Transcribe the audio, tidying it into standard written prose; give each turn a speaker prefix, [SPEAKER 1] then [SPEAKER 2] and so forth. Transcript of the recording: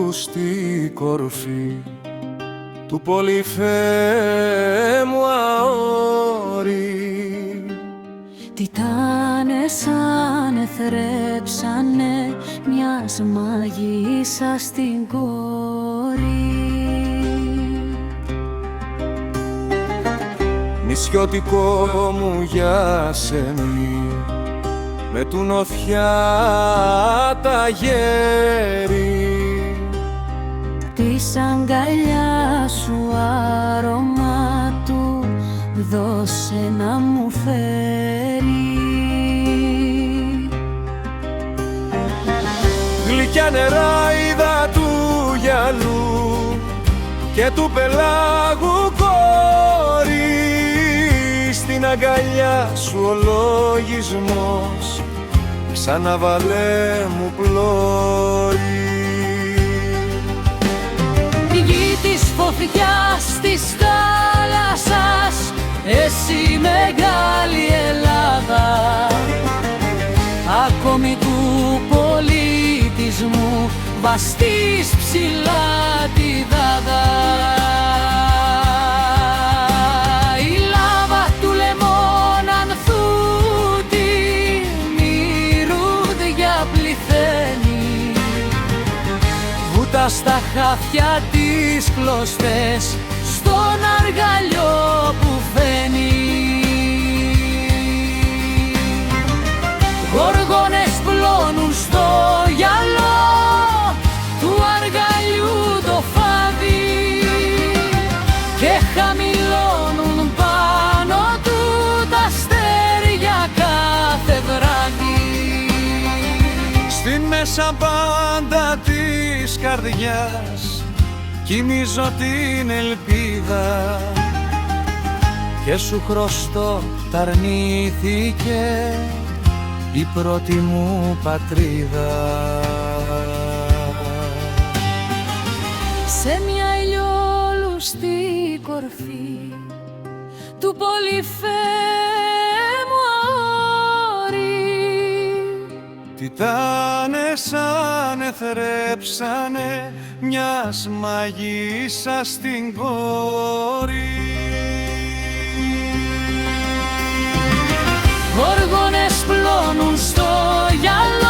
[SPEAKER 1] αλλού στη κορφή του Πολυφέμου αόρη.
[SPEAKER 2] Τιτάνες ανεθρέψανε μιας μαγισσας στην κόρη.
[SPEAKER 1] Νησιώτικο μου για σεμί με του νοθιά τα γέρι,
[SPEAKER 2] της αγκαλιάς σου άρωμα του δώσε να μου φέρει.
[SPEAKER 1] γλυκιά νεράιδα του γυαλού και του πελάγου κόρη, στην αγκαλιά σου ο λογισμός ξαναβαλέ μου πλώρη.
[SPEAKER 2] Γη της φωτιάς της θάλασσας, εσύ μεγάλη Ελλάδα, ακόμη του πολιτισμού βαστείς ψηλά τη δάδα. Η λάβα του λαιμών ανθούτη μυρούδια πληθαίνει, βούτα στα χαφιά τις κλωστές στον αργαλιό που φαίνει. Γοργόνες πλώνουν στο γυαλό του αργαλιού το φάδι και χαμηλώνουν πάνω του τα αστέρια κάθε βράδυ.
[SPEAKER 1] Στην μέσα πάντα της καρδιάς κοιμίζω την ελπίδα και σου χρωστώ τ' αρνήθηκε η πρώτη μου πατρίδα.
[SPEAKER 2] Σε μια ηλιόλουστη κορφή του Πολυφέμου αόρη,
[SPEAKER 1] τιτάνες ανεθρέψανε μιας μαγισσας στην κόρη.
[SPEAKER 2] γοργόνες πλώνουν στο γυαλό